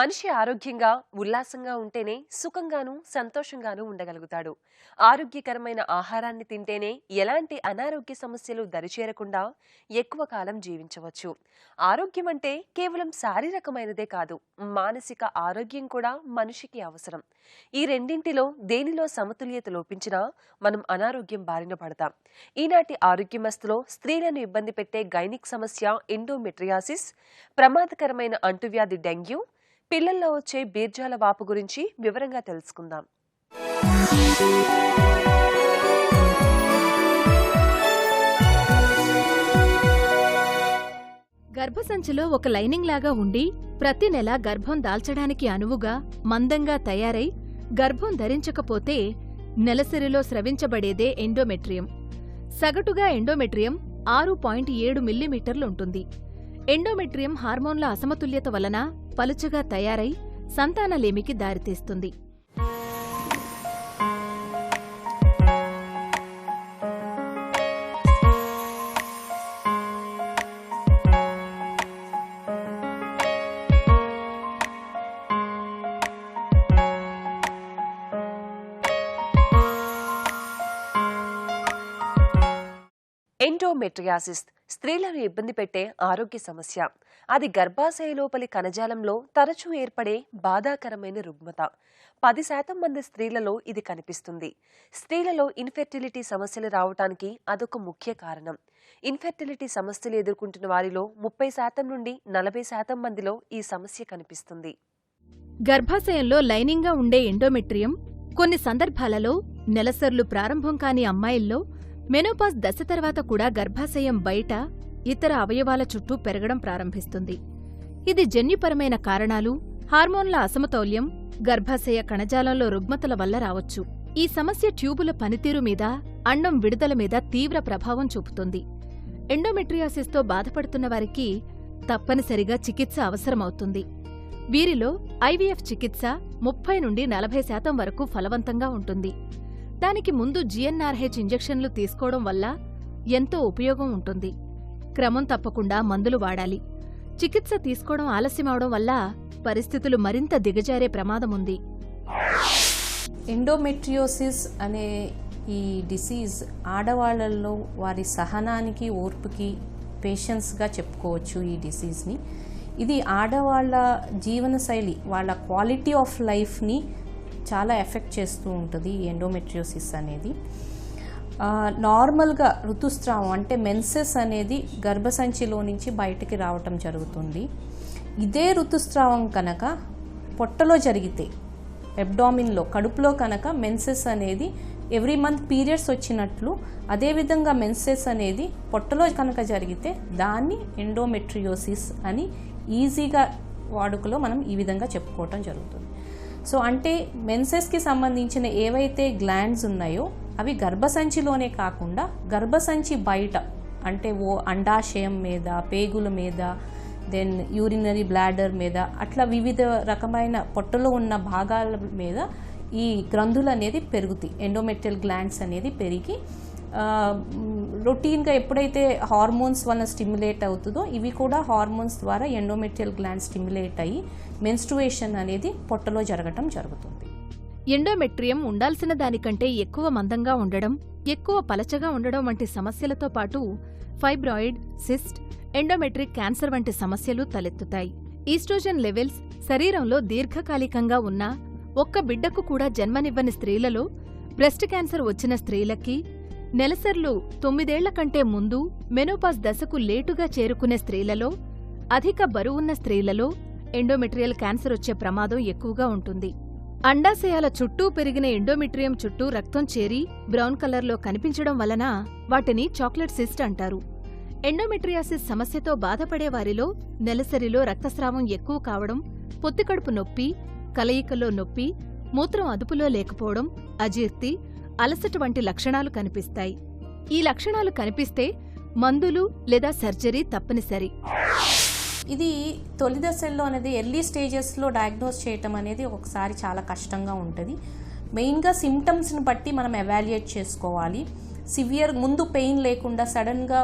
మనిషి ఆరోగ్యంగా ఉల్లాసంగా ఉంటేనే సుఖంగాను సంతోషంగాను ఉండగలుగుతాడు. ఆరోగ్యకరమైన ఆహారాన్ని తింటేనే ఎలాంటి అనారోగ్య సమస్యలు దరిచేరకుండా ఎక్కువ కాలం జీవించవచ్చు. ఆరోగ్యం అంటే కేవలం శారీరకమైనదే కాదు, మానసిక ఆరోగ్యం కూడా మనిషికి అవసరం. ఈ రెండింటిలో దేనిలో సమతుల్యత లోపించినా మనం అనారోగ్యం బారిన పడతాం. ఈనాటి ఆరోగ్యమస్తులో స్త్రీలను ఇబ్బంది పెట్టే గైనిక్ సమస్య ఎండోమెట్రియాసిస్, ప్రమాదకరమైన అంటువ్యాధి డెంగ్యూ, పిల్లల్లో వచ్చే బీర్జాల వాపు గురించి వివరంగా తెలుసుకుందాం. గర్భసంచిలో ఒక లైనింగ్ లాగా ఉండి ప్రతి నెల గర్భం దాల్చడానికి అనువుగా మందంగా తయారై గర్భం ధరించకపోతే నెలసరిలో స్రవించబడేదే ఎండోమెట్రియం. సగటుగా ఎండోమెట్రియం 6.7 మిల్లీమీటర్లుంటుంది. ఎండోమెట్రియం హార్మోన్ల అసమతుల్యత వలన పలుచగా తయారై సంతానలేమికి దారితీస్తుంది. ఎండోమెట్రియాసిస్ స్త్రీలను ఇబ్బంది పెట్టే ఆరోగ్య సమస్య. అది గర్భాశయ లోపలి కణజాలంలో తరచూ ఏర్పడే బాధాకరమైన రుగ్మత. 10% మంది స్త్రీలలో ఇది కనిపిస్తుంది. స్త్రీలలో ఇన్ఫెర్టిలిటీ సమస్యలు రావటానికి అదొక ముఖ్య కారణం. ఇన్ఫెర్టిలిటీ సమస్యలు ఎదుర్కొంటున్న వారిలో 30% నుండి 40% మందిలో ఈ సమస్య కనిపిస్తుంది. గర్భాశయంలో లైనింగ్గా ఉండే ఎండోమెట్రియం కొన్ని సందర్భాలలో నెలసర్లు ప్రారంభం కాని అమ్మాయిల్లో మెనోపాజ్ దశ తర్వాత కూడా గర్భాశయం బయట ఇతర అవయవాల చుట్టూ పెరగడం ప్రారంభిస్తుంది. ఇది జన్యుపరమైన కారణాలు, హార్మోన్ల అసమతౌల్యం, గర్భాశయ కణజాలంలో రుగ్మతల వల్ల రావచ్చు. ఈ సమస్య ట్యూబుల పనితీరు మీద, అండం విడుదల మీద తీవ్ర ప్రభావం చూపుతుంది. ఎండోమెట్రియాసిస్తో బాధపడుతున్న వారికి తప్పనిసరిగా చికిత్స అవసరమవుతుంది. వీరిలో ఐవీఎఫ్ చికిత్స 30 నుండి 40% వరకు ఫలవంతంగా ఉంటుంది. దానికి ముందు జీఎన్ఆర్హెచ్ ఇంజెక్షన్లు తీసుకోవడం వల్ల ఎంతో ఉపయోగం ఉంటుంది. క్రమం తప్పకుండా మందులు వాడాలి. చికిత్స తీసుకోవడం ఆలస్యమవడం వల్ల పరిస్థితులు మరింత దిగజారే ప్రమాదముంది. ఎండోమెట్రియోసిస్ అనే ఈ డిసీజ్ ఆడవాళ్లలో వారి సహనానికి, ఓర్పుకి పేషెన్స్గా చెప్పుకోవచ్చు. ఈ డిసీజ్ని ఇది ఆడవాళ్ల జీవనశైలి, వాళ్ళ క్వాలిటీ ఆఫ్ లైఫ్ని చాలా ఎఫెక్ట్ చేస్తూ ఉంటుంది. ఈ ఎండోమెట్రియోసిస్ అనేది నార్మల్గా ఋతుస్రావం అంటే మెన్సెస్ అనేది గర్భసంచిలో నుంచి బయటికి రావటం జరుగుతుంది. ఇదే ఋతుస్రావం కనుక పొట్టలో జరిగితే, అబ్డామిన్లో కడుపులో కనుక మెన్సెస్ అనేది ఎవ్రీ మంత్ పీరియడ్స్ వచ్చినట్లు, అదేవిధంగా మెన్సెస్ అనేది పొట్టలో కనుక జరిగితే దాన్ని ఎండోమెట్రియోసిస్ అని ఈజీగా వాడుకలో మనం ఈ విధంగా చెప్పుకోవటం జరుగుతుంది. సో అంటే మెన్సెస్కి సంబంధించిన ఏవైతే గ్లాండ్స్ ఉన్నాయో అవి గర్భసంచిలోనే కాకుండా గర్భసంచి బయట అంటే అండాశయం మీద, పేగుల మీద, దెన్ యూరినరీ బ్లాడర్ మీద, అట్లా వివిధ రకమైన పొట్టలో ఉన్న భాగాల మీద ఈ గ్రంథులు అనేది పెరుగుతాయి. ఎండోమెట్రియల్ గ్లాండ్స్ అనేది పెరిగి రొటీన్గా ఎప్పుడైతే హార్మోన్స్ వల్ల స్టిమ్యులేట్ అవుతుందో ఇవి కూడా హార్మోన్స్ ద్వారా ఎండోమెట్రియల్ గ్లాండ్ స్టిమ్యులేట్ అయ్యి మెన్స్ట్రుయేషన్ అనేది పొట్టలో జరగటం జరుగుతుంది. ఎండోమెట్రియం ఉండాల్సిన దానికంటే ఎక్కువ మందంగా ఉండడం, ఎక్కువ పలచగా ఉండడం వంటి సమస్యలతో పాటు ఫైబ్రాయిడ్, సిస్ట్, ఎండోమెట్రిక్ క్యాన్సర్ వంటి సమస్యలు తలెత్తుతాయి. ఈస్ట్రోజన్ లెవెల్స్ శరీరంలో దీర్ఘకాలికంగా ఉన్న, ఒక్క బిడ్డకు కూడా జన్మనివ్వని స్త్రీలలో, బ్రెస్ట్ క్యాన్సర్ వచ్చిన స్త్రీలకి, నెలసర్లు 9 ఏళ్ల కంటే ముందు మెనోపాజ్ దశకు లేటుగా చేరుకునే స్త్రీలలో, అధిక బరువున్న స్త్రీలలో ఎండోమెట్రియల్ క్యాన్సర్ వచ్చే ప్రమాదం ఎక్కువగా ఉంటుంది. అండాశయాల చుట్టూ పెరిగిన ఎండోమెట్రియం చుట్టూ రక్తం చేరి బ్రౌన్ కలర్లో కనిపించడం వలన వాటిని చాక్లెట్ సిస్ట్ అంటారు. ఎండోమెట్రియాసిస్ సమస్యతో బాధపడే వారిలో నెలసరిలో రక్తస్రావం ఎక్కువ కావడం, పొత్తికడుపు నొప్పి, కలయికలో నొప్పి, మూత్రం అదుపులో లేకపోవడం, అజీర్తి, అలసట వంటి లక్షణాలు కనిపిస్తాయి. ఈ లక్షణాలు కనిపిస్తే మందులు లేదా సర్జరీ తప్పనిసరి. ఇది తొలి దశల్లో అనేది ఎర్లీ స్టేజెస్లో డయాగ్నోస్ చేయటం అనేది ఒకసారి చాలా కష్టంగా ఉంటుంది. మెయిన్గా సిమ్టమ్స్ని బట్టి మనం ఎవాల్యుయేట్ చేసుకోవాలి. సివియర్ ముందు పెయిన్ లేకుండా సడన్గా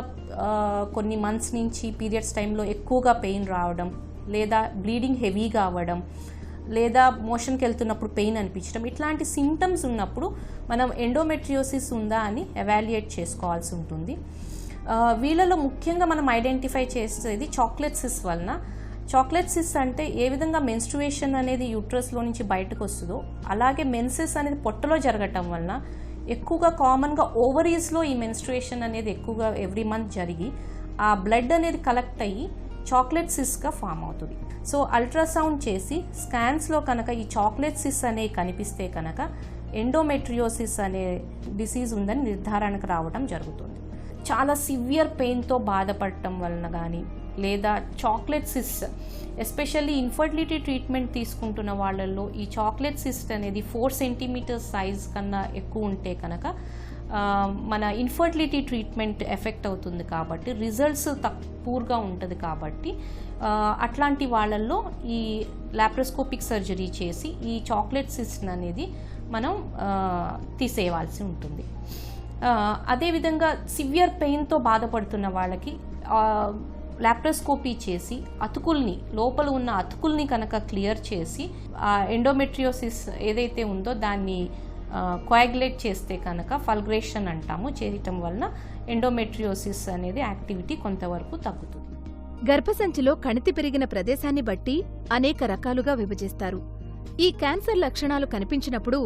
కొన్ని మంత్స్ నుంచి పీరియడ్స్ టైంలో ఎక్కువగా పెయిన్ రావడం, లేదా బ్లీడింగ్ హెవీగా అవ్వడం, లేదా మోషన్కి వెళ్తున్నప్పుడు పెయిన్ అనిపించడం, ఇట్లాంటి సిమ్టమ్స్ ఉన్నప్పుడు మనం ఎండోమెట్రియోసిస్ ఉందా అని ఎవాల్యుయేట్ చేసుకోవాల్సి ఉంటుంది. వీళ్ళలో ముఖ్యంగా మనం ఐడెంటిఫై చేసేది చాక్లెట్ సిస్ వలన. చాక్లెట్ సిస్ అంటే ఏ విధంగా మెన్స్ట్రుయేషన్ అనేది యూట్రస్లో నుంచి బయటకు వస్తుందో అలాగే మెన్సెస్ అనేది పొట్టలో జరగటం వలన ఎక్కువగా కామన్గా ఓవరీస్లో ఈ మెన్స్ట్రుయేషన్ అనేది ఎక్కువగా ఎవ్రీ మంత్ జరిగి ఆ బ్లడ్ అనేది కలెక్ట్ అయ్యి చాక్లెట్ సిస్గా ఫామ్ అవుతుంది. సో అల్ట్రాసౌండ్ చేసి స్కాన్స్లో కనుక ఈ చాక్లెట్ సిస్ అనేవి కనిపిస్తే కనుక ఎండోమెట్రియోసిస్ అనే డిసీజ్ ఉందని నిర్ధారణకు రావడం జరుగుతుంది. చాలా సివియర్ పెయిన్తో బాధపడటం వలన కానీ లేదా చాక్లెట్ సిస్, ఎస్పెషల్లీ ఇన్ఫర్టిలిటీ ట్రీట్మెంట్ తీసుకుంటున్న వాళ్ళల్లో ఈ చాక్లెట్ సిస్ట్ అనేది 4 సెంటీమీటర్స్ సైజ్ కన్నా ఎక్కువ ఉంటే కనుక మన ఇన్ఫర్టిలిటీ ట్రీట్మెంట్ ఎఫెక్ట్ అవుతుంది కాబట్టి రిజల్ట్స్ పూర్గా ఉంటుంది. కాబట్టి అట్లాంటి వాళ్ళల్లో ఈ లాప్రోస్కోపిక్ సర్జరీ చేసి ఈ చాక్లెట్ సిస్ట్ అనేది మనం తీసేయవలసి ఉంటుంది. అదేవిధంగా సివియర్ పెయిన్తో బాధపడుతున్న వాళ్ళకి లాప్రోస్కోపీ చేసి అతుకుల్ని, లోపల ఉన్న అతుకుల్ని కనుక క్లియర్ చేసి ఆ ఎండోమెట్రియోసిస్ ఏదైతే ఉందో దాన్ని కోయాగులేట్ చేస్తే కనుక ఫల్గ్రేషన్ అంటాము, చేయటం వలన ఎండోమెట్రియోసిస్ అనేది యాక్టివిటీ కొంతవరకు తగ్గుతుంది. గర్భసంచిలో కణితి పెరిగిన ప్రదేశాన్ని బట్టి అనేక రకాలుగా విభజిస్తారు. ఈ క్యాన్సర్ లక్షణాలు కనిపించినప్పుడు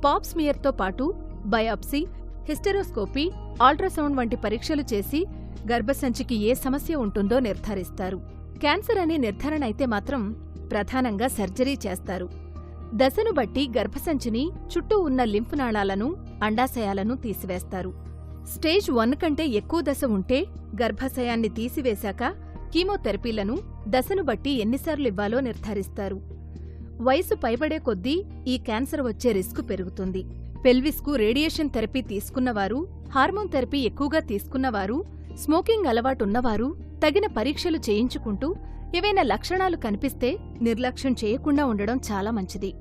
పాప్ స్మియర్తో పాటు బయాప్సీ, హిస్టెరోస్కోపీ, అల్ట్రాసౌండ్ వంటి పరీక్షలు చేసి గర్భసంచికి ఏ సమస్య ఉంటుందో నిర్ధారిస్తారు. క్యాన్సర్ అనే నిర్ధారణ అయితే మాత్రం ప్రధానంగా సర్జరీ చేస్తారు. దశను బట్టి గర్భసంచిని, చుట్టూ ఉన్న లింఫ్ నాళాలను, అండాశయాలను తీసివేస్తారు. స్టేజ్ 1 కంటే ఎక్కువ దశ ఉంటే గర్భాశయాన్ని తీసివేశాక కీమోథెరపీలను దశను బట్టి ఎన్నిసార్లు ఇవ్వాలో నిర్ధారిస్తారు. వయసు పైబడే కొద్దీ ఈ క్యాన్సర్ వచ్చే రిస్క్ పెరుగుతుంది. పెల్విస్కు రేడియేషన్ థెరపీ తీసుకున్నవారు, హార్మోన్ థెరపీ ఎక్కువగా తీసుకున్నవారు, స్మోకింగ్ అలవాటున్నవారు తగిన పరీక్షలు చేయించుకుంటూ ఏవైనా లక్షణాలు కనిపిస్తే నిర్లక్ష్యం చేయకుండా ఉండడం చాలా మంచిది.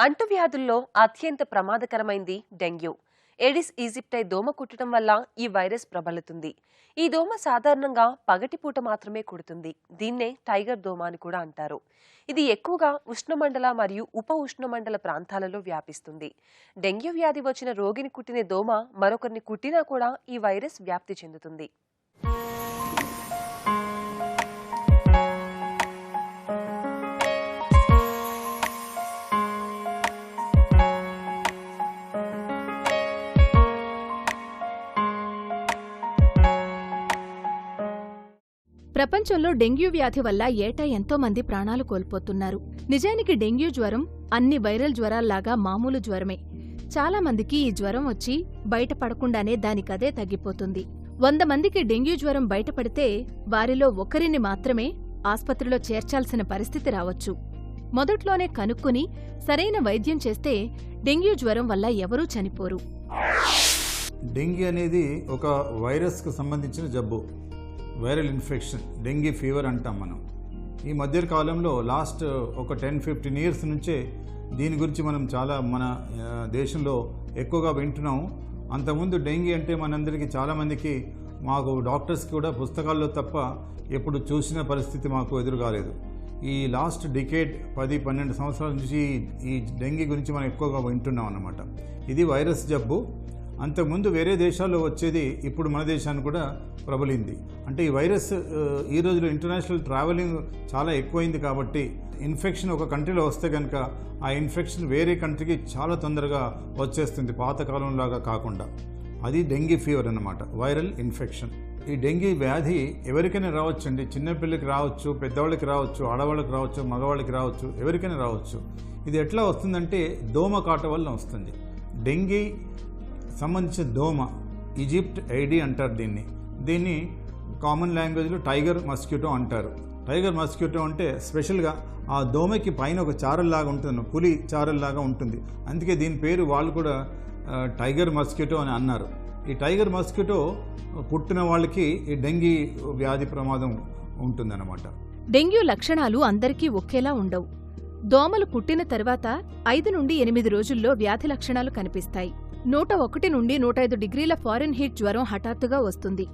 అంటువ్యాధుల్లో అత్యంత ప్రమాదకరమైంది డెంగ్యూ. ఎడిస్ ఈజిప్టై దోమ కుట్టడం వల్ల ఈ వైరస్ ప్రబలుతుంది. ఈ దోమ సాధారణంగా పగటిపూట మాత్రమే కుడుతుంది. దీన్నే టైగర్ దోమ అని కూడా అంటారు. ఇది ఎక్కువగా ఉష్ణమండల మరియు ఉప ఉష్ణమండల ప్రాంతాలలో వ్యాపిస్తుంది. డెంగ్యూ వ్యాధి వచ్చిన రోగిని కుట్టిన దోమ మరొకరిని కుట్టినా కూడా ఈ వైరస్ వ్యాప్తి చెందుతుంది. ప్రపంచంలో డెంగ్యూ వ్యాధి వల్ల ఏటా ఎంతో మంది ప్రాణాలు కోల్పోతున్నారు. నిజానికి డెంగ్యూ జ్వరం అన్ని వైరల్ జ్వరాల్లాగా మామూలు జ్వరమే. చాలా మందికి ఈ జ్వరం వచ్చి బయటపడకుండానే దానికదే తగ్గిపోతుంది. 100 మందికి డెంగ్యూ జ్వరం బయటపడితే వారిలో ఒకరిని మాత్రమే ఆస్పత్రిలో చేర్చాల్సిన పరిస్థితి రావచ్చు. మొదట్లోనే కనుక్కుని సరైన వైద్యం చేస్తే డెంగ్యూ జ్వరం వల్ల ఎవరూ చనిపోరు. డెంగీ అనేది ఒక వైరస్కు సంబంధించిన జబ్బు, వైరల్ ఇన్ఫెక్షన్, డెంగీ ఫీవర్ అంటాం మనం. ఈ మధ్య కాలంలో లాస్ట్ ఒక 10-15 ఇయర్స్ నుంచే దీని గురించి మనం చాలా మన దేశంలో ఎక్కువగా వింటున్నాము. అంతకుముందు డెంగీ అంటే మనందరికీ చాలామందికి, మాకు డాక్టర్స్కి కూడా పుస్తకాల్లో తప్ప ఎప్పుడు చూసిన పరిస్థితి మాకు ఎదురు కాలేదు. ఈ లాస్ట్ డికేడ్ 10-12 సంవత్సరాల నుంచి ఈ డెంగీ గురించి మనం ఎక్కువగా వింటున్నాం అన్నమాట. ఇది వైరస్ జబ్బు. అంతకుముందు వేరే దేశాల్లో వచ్చేది, ఇప్పుడు మన దేశాన్ని కూడా ప్రబలింది. అంటే ఈ వైరస్ ఈ రోజులో ఇంటర్నేషనల్ ట్రావెలింగ్ చాలా ఎక్కువైంది కాబట్టి ఇన్ఫెక్షన్ ఒక కంట్రీలో వస్తే కనుక ఆ ఇన్ఫెక్షన్ వేరే కంట్రీకి చాలా తొందరగా వచ్చేస్తుంది, పాతకాలంలాగా కాకుండా. అది డెంగీ ఫీవర్ అన్నమాట, వైరల్ ఇన్ఫెక్షన్. ఈ డెంగీ వ్యాధి ఎవరికైనా రావచ్చు అండి. చిన్నపిల్లలకి రావచ్చు, పెద్దవాళ్ళకి రావచ్చు, ఆడవాళ్ళకి రావచ్చు, మగవాళ్ళకి రావచ్చు, ఎవరికైనా రావచ్చు. ఇది ఎట్లా వస్తుందంటే దోమ కాట వల్ల వస్తుంది. డెంగీ సంబంధించిన దోమ, ఈజిప్ట్ ఐడి అంటారు దీన్ని కామన్ లాంగ్వేజ్లో టైగర్ మస్కిటో అంటారు. టైగర్ మస్కిటో అంటే స్పెషల్గా ఆ దోమకి పైన ఒక చారల్లాగా ఉంటుంది, పులి చారల్లాగా ఉంటుంది. అందుకే దీని పేరు వాళ్ళు కూడా టైగర్ మస్కిటో అని అన్నారు. ఈ టైగర్ మస్కిటో పుట్టిన వాళ్ళకి ఈ డెంగీ వ్యాధి ప్రమాదం ఉంటుందన్నమాట. డెంగ్యూ లక్షణాలు అందరికీ ఒకేలా ఉండవు. దోమలు కుట్టిన తర్వాత 5 నుండి 8 రోజుల్లో వ్యాధి లక్షణాలు కనిపిస్తాయి. 101 నుండి 105 డిగ్రీల ఫారెన్హీట్ జ్వరం హఠాత్తుగా వస్తుంది.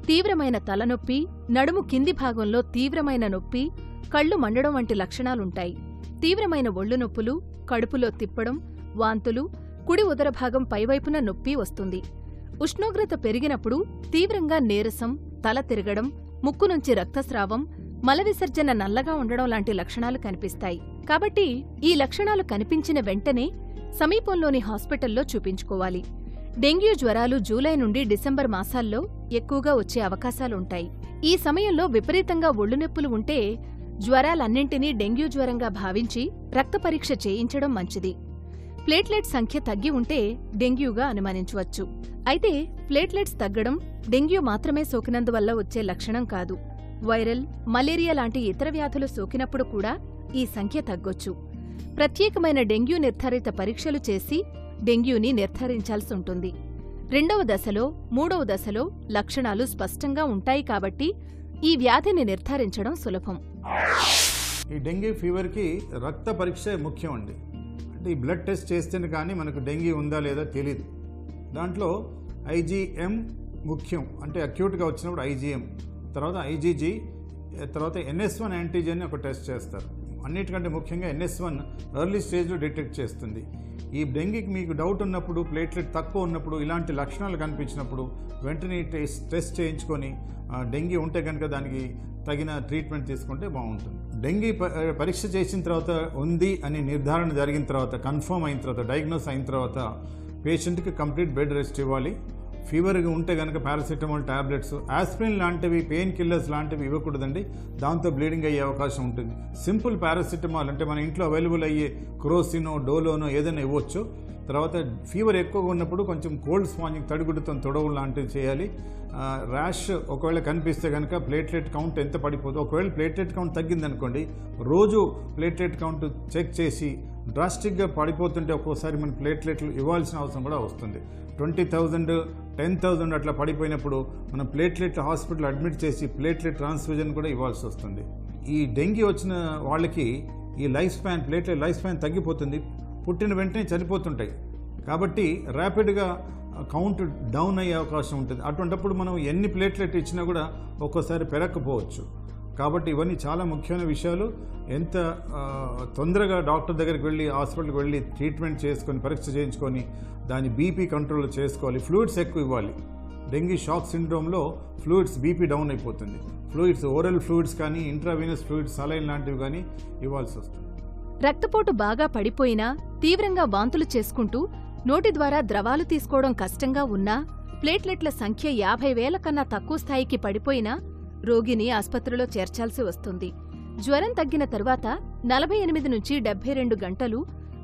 తీవ్రమైన తలనొప్పి, నడుము కింది భాగంలో తీవ్రమైన నొప్పి, కళ్ళు మండడం వంటి లక్షణాలుంటాయి. తీవ్రమైన ఒళ్ళు నొప్పులు, కడుపులో తిప్పడం, వాంతులు, కుడి ఉదర భాగం పైవైపున నొప్పి వస్తుంది. ఉష్ణోగ్రత పెరిగినప్పుడు తీవ్రంగా నీరసం, తల తిరగడం, ముక్కు నుంచి రక్తస్రావం, మల విసర్జన నల్లగా ఉండడం లాంటి లక్షణాలు కనిపిస్తాయి. కాబట్టి ఈ లక్షణాలు కనిపించిన వెంటనే సమీపంలోని హాస్పిటల్లో చూపించుకోవాలి. డెంగ్యూ జ్వరాలు జూలై నుండి డిసెంబర్ మాసాల్లో ఎక్కువగా వచ్చే అవకాశాలుంటాయి. ఈ సమయంలో విపరీతంగా ఒళ్ళునొప్పులు ఉంటే జ్వరాలన్నింటినీ డెంగ్యూ జ్వరంగా భావించి రక్త పరీక్ష చేయించడం మంచిది. ప్లేట్లెట్ సంఖ్య తగ్గి ఉంటే డెంగ్యూగా అనుమానించవచ్చు. అయితే ప్లేట్లెట్స్ తగ్గడం డెంగ్యూ మాత్రమే సోకినందువల్ల వచ్చే లక్షణం కాదు. వైరల్, మలేరియా లాంటి ఇతర వ్యాధులు సోకినప్పుడు కూడా ఈ సంఖ్య తగ్గొచ్చు. ప్రత్యేకమైన డెంగ్యూ నిర్ధారిత పరీక్షలు చేసి డెంగ్యూని నిర్ధారించాల్సి ఉంటుంది. 2వ దశలో, 3వ దశలో లక్షణాలు స్పష్టంగా ఉంటాయి కాబట్టి ఈ వ్యాధిని నిర్ధారించడం సులభం. ఈ డెంగ్యూ ఫీవర్కి రక్త పరీక్ష ముఖ్యం అండి. అంటే ఈ బ్లడ్ టెస్ట్ చేస్తేనే కానీ మనకు డెంగ్యూ ఉందా లేదా తెలియదు. దాంట్లో IgM ముఖ్యం, అంటే అక్యూట్గా వచ్చినప్పుడు IgM, తర్వాత IgG, తర్వాత NS1 యాంటీజెన్ ఒక టెస్ట్ చేస్తారు. అన్నిటికంటే ముఖ్యంగా NS1 ఎర్లీ స్టేజ్లో డిటెక్ట్ చేస్తుంది. ఈ డెంగీకి మీకు డౌట్ ఉన్నప్పుడు, ప్లేట్లెట్ తక్కువ ఉన్నప్పుడు, ఇలాంటి లక్షణాలు కనిపించినప్పుడు వెంటనే టెస్ట్ చేయించుకొని డెంగీ ఉంటే కనుక దానికి తగిన ట్రీట్మెంట్ తీసుకుంటే బాగుంటుంది. డెంగీ పరీక్ష చేసిన తర్వాత ఉంది అని నిర్ధారణ జరిగిన తర్వాత, కన్ఫర్మ్ అయిన తర్వాత, డయాగ్నోస్ అయిన తర్వాత పేషెంట్కి కంప్లీట్ బెడ్ రెస్ట్ ఇవ్వాలి. ఫీవర్గా ఉంటే కనుక పారాసిటమాల్ టాబ్లెట్స్, ఆస్పిరిన్ లాంటివి, పెయిన్ కిల్లర్స్ లాంటివి ఇవ్వకూడదండి. దాంతో బ్లీడింగ్ అయ్యే అవకాశం ఉంటుంది. సింపుల్ పారాసిటమాల్ అంటే మన ఇంట్లో అవైలబుల్ అయ్యే క్రోసినో, డోలోనో ఏదైనా ఇవ్వచ్చు. తర్వాత ఫీవర్ ఎక్కువగా ఉన్నప్పుడు కొంచెం కోల్డ్ స్పాంజింగ్, తడిగుడ్డుతో తొడవులు లాంటివి చేయాలి. ర్యాష్ ఒకవేళ కనిపిస్తే కనుక ప్లేట్లెట్ కౌంట్ ఎంత పడిపోతుందో, ఒకవేళ ప్లేట్లెట్ కౌంట్ తగ్గిందనుకోండి, రోజు ప్లేట్లెట్ కౌంట్ చెక్ చేసి డ్రాస్టిక్గా పడిపోతుంటే ఒక్కోసారి మన ప్లేట్లెట్లు ఇవ్వాల్సిన అవసరం కూడా వస్తుంది. 20,000, 10,000 అట్లా పడిపోయినప్పుడు మనం ప్లేట్లెట్ హాస్పిటల్ అడ్మిట్ చేసి ప్లేట్లెట్ ట్రాన్స్ఫ్యూజన్ కూడా ఇవ్వాల్సి వస్తుంది. ఈ డెంగీ వచ్చిన వాళ్ళకి ఈ ప్లేట్లెట్ లైఫ్ స్పాన్ తగ్గిపోతుంది, పుట్టిన వెంటనే చనిపోతుంటాయి. కాబట్టి ర్యాపిడ్గా కౌంట్ డౌన్ అయ్యే అవకాశం ఉంటుంది. అటువంటిప్పుడు మనం ఎన్ని ప్లేట్లెట్ ఇచ్చినా కూడా ఒక్కోసారి పెరగకపోవచ్చు. కాబట్టి ఇవన్నీ చాలా ముఖ్యమైన విషయాలు. ఎంత తొందరగా డాక్టర్ దగ్గరికి వెళ్ళి, హాస్పిటల్కి వెళ్ళి ట్రీట్మెంట్ చేసుకొని, పరీక్ష చేయించుకొని దాని బీపీ కంట్రోల్ చేసుకోవాలి. ఫ్లూయిడ్స్ ఎక్కువ ఇవ్వాలి. డెంగీ షాక్ సిండ్రోమ్లో ఫ్లూయిడ్స్ బీపీ డౌన్ అయిపోతుంది. ఫ్లూయిడ్స్, ఓరల్ ఫ్లూయిడ్స్ కానీ, ఇంట్రావీనస్ ఫ్లూయిడ్స్, సలైన్ లాంటివి కానీ ఇవ్వాల్సి వస్తుంది. రక్తపోటు బాగా పడిపోయినా, తీవ్రంగా వాంతులు చేసుకుంటూ నోటి ద్వారా ద్రవాలు తీసుకోవడం కష్టంగా ఉన్నా, ప్లేట్లెట్ల సంఖ్య 50,000 కన్నా తక్కువ స్థాయికి పడిపోయినా రోగిని ఆస్పత్రిలో చేర్చాల్సి వస్తుంది. జ్వరం తగ్గిన తరువాత 48 నుంచి 72 గంటలు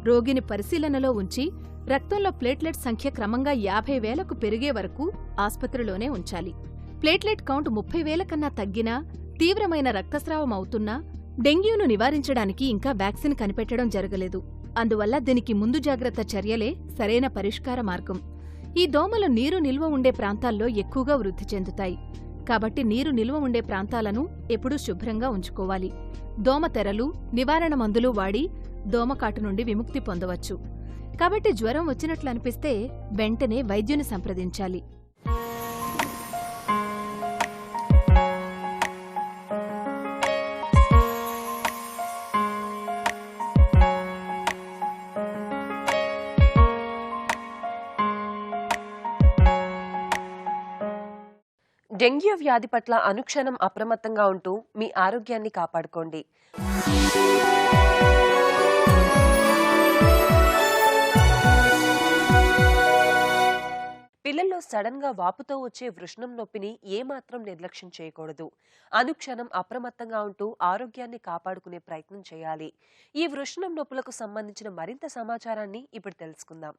రోగిని పరిశీలనలో ఉంచి రక్తంలో ప్లేట్లెట్ సంఖ్య క్రమంగా 50,000కు పెరిగే వరకు ఆస్పత్రిలోనే ఉంచాలి. ప్లేట్లెట్ కౌంట్ 30,000 కన్నా తగ్గినా, తీవ్రమైన రక్తస్రావం అవుతున్నా డెంగ్యూను నివారించడానికి ఇంకా వ్యాక్సిన్ కనిపెట్టడం జరగలేదు. అందువల్ల దీనికి ముందు జాగ్రత్త చర్యలే సరైన పరిష్కార మార్గం. ఈ దోమలు నీరు నిల్వ ఉండే ప్రాంతాల్లో ఎక్కువగా వృద్ధి చెందుతాయి. కాబట్టి నీరు నిల్వ ఉండే ప్రాంతాలను ఎప్పుడూ శుభ్రంగా ఉంచుకోవాలి. దోమతెరలు, నివారణ మందులు వాడి దోమకాటు నుండి విముక్తి పొందవచ్చు. కాబట్టి జ్వరం వచ్చినట్లు అనిపిస్తే వెంటనే వైద్యుని సంప్రదించాలి. డెంగ్యూ వ్యాధి పట్ల అనుక్షణం అప్రమత్తంగా ఉంటూ మీ ఆరోగ్యాన్ని కాపాడుకోండి. పిల్లల్లో సడన్ గా వాపుతో వచ్చే వృషణం నొప్పిని ఏమాత్రం నిర్లక్ష్యం చేయకూడదు. అనుక్షణం అప్రమత్తంగా ఉంటూ ఆరోగ్యాన్ని కాపాడుకునే ప్రయత్నం చేయాలి. ఈ వృషణం నొప్పులకు సంబంధించిన మరింత సమాచారాన్ని ఇప్పుడు తెలుసుకుందాం.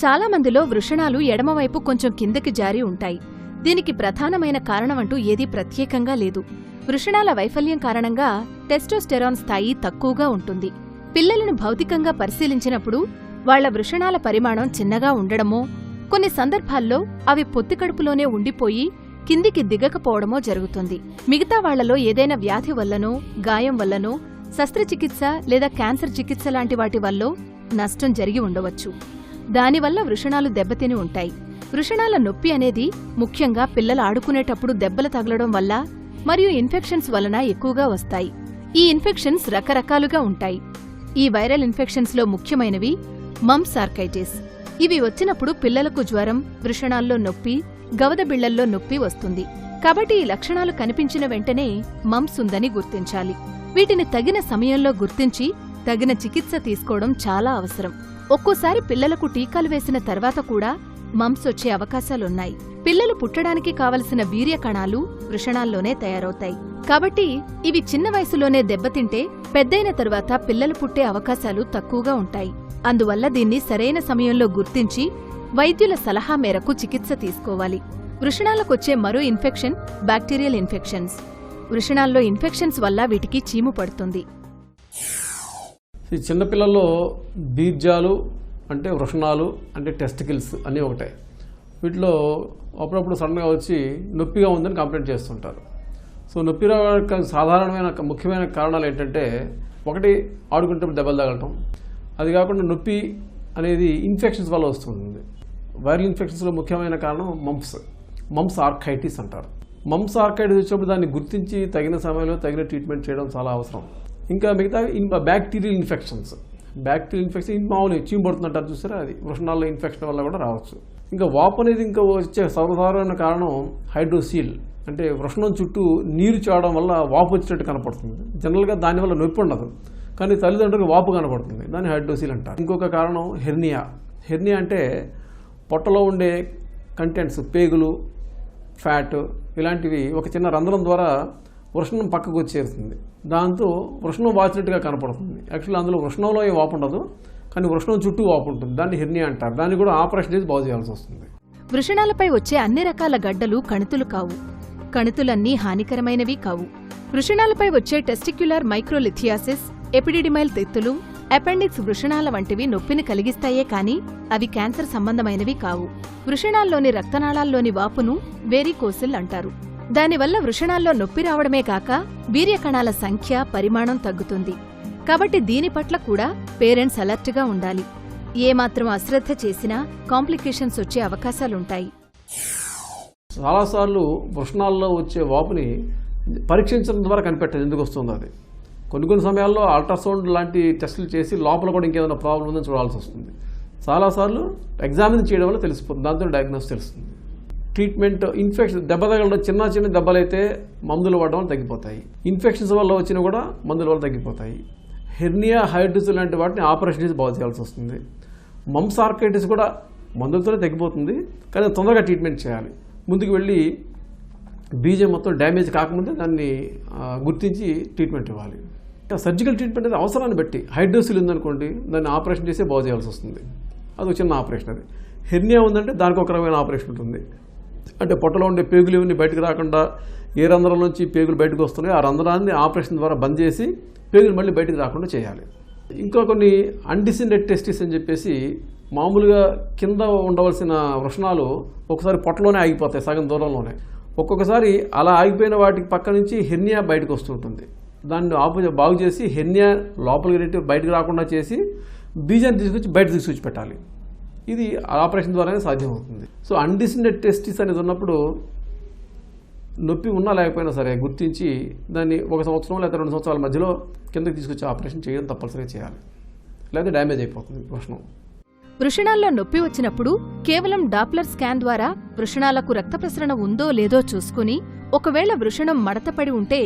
చాలా మందిలో వృషణాలు ఎడమవైపు కొంచెం కిందకి జారి ఉంటాయి. దీనికి ప్రధానమైన కారణమంటూ ఏదీ ప్రత్యేకంగా లేదు. వృషణాల వైఫల్యం కారణంగా టెస్టోస్టెరాన్ స్థాయి తక్కువగా ఉంటుంది. పిల్లలను భౌతికంగా పరిశీలించినప్పుడు వాళ్ల వృషణాల పరిమాణం చిన్నగా ఉండడమో, కొన్ని సందర్భాల్లో అవి పొత్తికడుపులోనే ఉండిపోయి కిందికి దిగకపోవడమో జరుగుతుంది. మిగతా వాళ్లలో ఏదైనా వ్యాధి వల్లనో, గాయం వల్లనో, శస్త్రచికిత్స లేదా క్యాన్సర్ చికిత్స లాంటి వాటి వల్లో నష్టం జరిగి ఉండవచ్చు. దానివల్ల వృషణాలు దెబ్బతిని ఉంటాయి. వృషణాల నొప్పి అనేది ముఖ్యంగా పిల్లలు ఆడుకునేటప్పుడు దెబ్బలు తగలడం వల్ల మరియు ఇన్ఫెక్షన్స్ వలన ఎక్కువగా వస్తాయి. ఈ ఇన్ఫెక్షన్స్ రకరకాలుగా ఉంటాయి. ఈ వైరల్ ఇన్ఫెక్షన్స్లో ముఖ్యమైనవి మమ్స్ ఆర్కైటిస్. ఇవి వచ్చినప్పుడు పిల్లలకు జ్వరం, వృషణాల్లో నొప్పి, గవదబిళ్లల్లో నొప్పి వస్తుంది. కాబట్టి ఈ లక్షణాలు కనిపించిన వెంటనే మమ్స్ ఉందని గుర్తించాలి. వీటిని తగిన సమయంలో గుర్తించి తగిన చికిత్స తీసుకోవడం చాలా అవసరం. ఒక్కోసారి పిల్లలకు టీకాలు వేసిన తర్వాత కూడా మమ్స్ వచ్చే అవకాశాలున్నాయి. పిల్లలు పుట్టడానికి కావలసిన వీర్య కణాలు వృషణాల్లోనే తయారవుతాయి. కాబట్టి ఇవి చిన్న వయసులోనే దెబ్బతింటే పెద్దయిన తరువాత పిల్లలు పుట్టే అవకాశాలు తక్కువగా ఉంటాయి. అందువల్ల దీన్ని సరైన సమయంలో గుర్తించి వైద్యుల సలహా మేరకు చికిత్స తీసుకోవాలి. వృషణాలకొచ్చే మరో ఇన్ఫెక్షన్ బ్యాక్టీరియల్ ఇన్ఫెక్షన్స్. వృషణాల్లో ఇన్ఫెక్షన్స్ వల్ల వీటికి చీము పడుతుంది. ఈ చిన్నపిల్లల్లో బీజాలు అంటే వృషణాలు అంటే టెస్టికల్స్ అన్నీ ఒకటే. వీటిలో అప్పుడప్పుడు సడన్గా వచ్చి నొప్పిగా ఉందని కంప్లైంట్ చేస్తుంటారు. సో నొప్పి రావడానికి సాధారణమైన ముఖ్యమైన కారణాలు ఏంటంటే, ఒకటి ఆడుకుంటే దెబ్బలు తగలటం, అది కాకుండా నొప్పి అనేది ఇన్ఫెక్షన్స్ వల్ల వస్తుంది. వైరల్ ఇన్ఫెక్షన్స్లో ముఖ్యమైన కారణం మమ్స్ ఆర్కైటిస్ అంటారు. మమ్స్ ఆర్కైటిస్ వచ్చినప్పుడు దాన్ని గుర్తించి తగిన సమయంలో తగిన ట్రీట్మెంట్ చేయడం చాలా అవసరం. ఇంకా మిగతా బ్యాక్టీరియల్ ఇన్ఫెక్షన్స్ మామూలు చీము పడుతుందంటారు చూసారా, అది వృషణాల్లో ఇన్ఫెక్షన్ వల్ల కూడా రావచ్చు. ఇంకా వాపు అనేది ఇంకా వచ్చే సర్వసాధారణ కారణం హైడ్రోసీల్, అంటే వృషణం చుట్టూ నీరు చేరడం వల్ల వాపు వచ్చినట్టు కనపడుతుంది. జనరల్గా దానివల్ల నొప్పి ఉండదు, కానీ తల్లిదండ్రులకు వాపు కనపడుతుంది. దాన్ని హైడ్రోసీల్ అంటారు. ఇంకొక కారణం హెర్నియా అంటే పొట్టలో ఉండే కంటెంట్స్, పేగులు, ఫ్యాట్ ఇలాంటివి ఒక చిన్న రంధ్రం ద్వారా వృషణం పక్కకు వచ్చేస్తుంది. దాంతో వృషణం వాచినట్టుగా కనపడుతుంది. యాక్చువల్లీ అందులో వృషణంలో ఏ వాపు ఉండదు, కానీ వృషణం చుట్టూ వాపు ఉంటుంది. దాన్ని హెర్నియా అంటారు. దాన్ని కూడా ఆపరేషన్ చేసి బాగు చేయాల్సి వస్తుంది. వృషణాలపై వచ్చే అన్ని రకాల గడ్డలు కణితులు కావు. కణితులన్నీ హానికరమైనవి కావు. వృషణాలపై వచ్చే టెస్టిక్యులర్ మైక్రోలిథియాసిస్, ఎపిడిడిమైల్ తెత్తులు, అపెండిక్స్ వృషణాల వంటివి నొప్పిని కలిగిస్తాయే కాని అవి క్యాన్సర్ సంబంధమైనవి కావు. వృషణాల్లోని రక్తనాళాల్లోని వాపును వేరికోసిల్ అంటారు. దానివల్ల వృషణాల్లో నొప్పి రావడమే కాక వీర్య కణాల సంఖ్య, పరిమాణం తగ్గుతుంది. కాబట్టి దీని పట్ల కూడా పేరెంట్స్ అలర్ట్గా ఉండాలి. ఏమాత్రం అశ్రద్ధ చేసినా కాంప్లికేషన్స్ వచ్చే అవకాశాలుంటాయి. చాలాసార్లు వృషణాల్లో వచ్చే వాపుని పరీక్షించడం ద్వారా కనిపెట్టదు ఎందుకు వస్తుందో అది. కొన్ని సమయాల్లో అల్ట్రాసౌండ్ లాంటి టెస్టులు చేసి లోపల కూడా ఇంకేదైనా ప్రాబ్లం ఉందని చూడాల్సి వస్తుంది. చాలాసార్లు ఎగ్జామిన్ చేయడం వల్ల తెలిసిపోతుంది, దాంతో డయాగ్నోస్ తెలుస్తుంది. ట్రీట్మెంట్ ఇన్ఫెక్షన్ దెబ్బ తగలడం చిన్న దెబ్బలైతే మందులు వాడడం వల్ల తగ్గిపోతాయి. ఇన్ఫెక్షన్స్ వల్ల వచ్చినా కూడా మందుల వల్ల తగ్గిపోతాయి. హెర్నియా, హైడ్రోసిస్ లాంటి వాటిని ఆపరేషన్ చేసి బాగు చేయాల్సి వస్తుంది. మమ్స్ ఆర్కైటిస్ కూడా మందులతోనే తగ్గిపోతుంది, కానీ తొందరగా ట్రీట్మెంట్ చేయాలి. ముందుకు వెళ్ళి బీజం మొత్తం డ్యామేజ్ కాకముందే దాన్ని గుర్తించి ట్రీట్మెంట్ ఇవ్వాలి. సర్జికల్ ట్రీట్మెంట్ అనేది అవసరాన్ని బట్టి హైడ్రోసిల్ ఉందనుకోండి, దాన్ని ఆపరేషన్ చేసే బాగు చేయాల్సి వస్తుంది. అది చిన్న ఆపరేషన్. అది హెర్నియా ఉందంటే దానికి ఒక రకమైన ఆపరేషన్ ఉంటుంది. అంటే పొట్టలో ఉండే పేగులు ఇవన్నీ బయటకు రాకుండా ఏ రంధ్రం నుంచి పేగులు బయటకు వస్తున్నాయో ఆ రంధ్రాన్ని ఆపరేషన్ ద్వారా బంద్ చేసి పేగులు మళ్ళీ బయటకు రాకుండా చేయాలి. ఇంకా కొన్ని అన్డిసెండెడ్ టెస్టిస్ అని చెప్పేసి మామూలుగా కింద ఉండవలసిన వృషణాలు ఒకసారి పొట్టలోనే ఆగిపోతాయి, సగం దూరంలోనే. ఒక్కొక్కసారి అలా ఆగిపోయిన వాటికి పక్క నుంచి హెర్నియా బయటకు వస్తుంటుంది. దాన్ని బాగు చేసి హెర్నియా లోపలికి బయటకు రాకుండా చేసి బీజాన్ని తీసుకొచ్చి బయట తీసుకొచ్చి పెట్టాలి. ఇది ఆపరేషన్ ద్వారానే సాధ్యమవుతుంది. సో అన్డిసెండెడ్ టెస్టిస్ అనేది ఉన్నప్పుడు నొప్పి ఉన్నా లేకపోయినా సరే గుర్తించి దాన్ని 1 సంవత్సరం లేదా 2 సంవత్సరాల మధ్యలో కిందకి తీసుకొచ్చి ఆపరేషన్ చేయడం తప్పనిసరిగా చేయాలి, లేదా డ్యామేజ్ అయిపోతుంది వృషణం. వృషణాల్లో నొప్పి వచ్చినప్పుడు కేవలం డాప్లర్ స్కాన్ ద్వారా వృషణాలకు రక్త ప్రసరణ ఉందో లేదో చూసుకుని ఒకవేళ వృషణం మడతపడి ఉంటే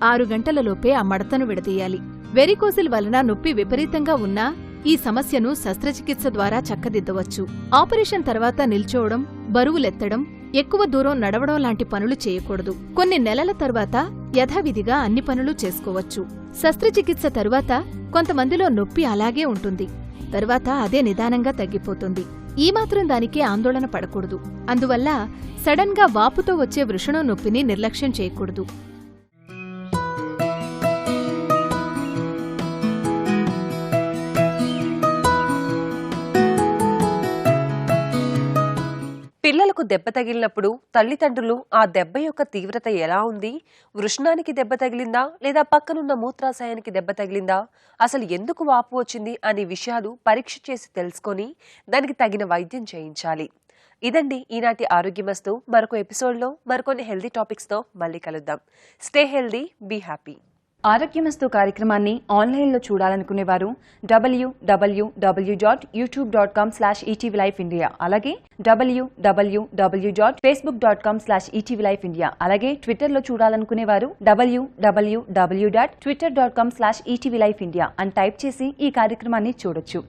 6 గంటలలోపే ఆ మడతను విడదీయాలి. వెరికోసిల్ వలన నొప్పి విపరీతంగా ఉన్నా ఈ సమస్యను శస్త్రచికిత్స ద్వారా చక్కదిద్దవచ్చు. ఆపరేషన్ తర్వాత నిల్చోవడం, బరువులెత్తడం, ఎక్కువ దూరం నడవడం లాంటి పనులు చేయకూడదు. కొన్ని నెలల తర్వాత యథావిధిగా అన్ని పనులు చేసుకోవచ్చు. శస్త్రచికిత్స తరువాత కొంతమందిలో నొప్పి అలాగే ఉంటుంది, తర్వాత అదే నిదానంగా తగ్గిపోతుంది. ఈ మాత్రం దానికే ఆందోళన పడకూడదు. అందువల్ల సడన్గా వాపుతో వచ్చే వృషణం నొప్పిని నిర్లక్ష్యం చేయకూడదు. పిల్లలకు దెబ్బ తగిలినప్పుడు తల్లిదండ్రులు ఆ దెబ్బ యొక్క తీవ్రత ఎలా ఉంది, వృషణానికి దెబ్బ తగిలిందా లేదా పక్కనున్న మూత్రాశయానికి దెబ్బ తగిలిందా, అసలు ఎందుకు వాపు వచ్చింది అనే విషయాలు పరీక్ష చేసి తెలుసుకొని దానికి తగిన వైద్యం చేయించాలి. ఇదండి ఈనాటి ఆరోగ్యమస్తు. మరొక ఎపిసోడ్లో మరికొన్ని హెల్దీ టాపిక్స్తో మళ్ళీ కలుద్దాం. Stay healthy, be happy. ఆరోగ్యమస్తు కార్యక్రమాన్ని ఆన్లైన్లో చూడాలనుకునేవారు www.youtube.com/etvlifeindia, అలాగే www.facebook.com/etvlifeindia, అలాగే ట్విట్టర్లో చూడాలనుకునేవారు www.twitter.com/etvlifeindia అని టైప్ చేసి ఈ కార్యక్రమాన్ని చూడొచ్చు.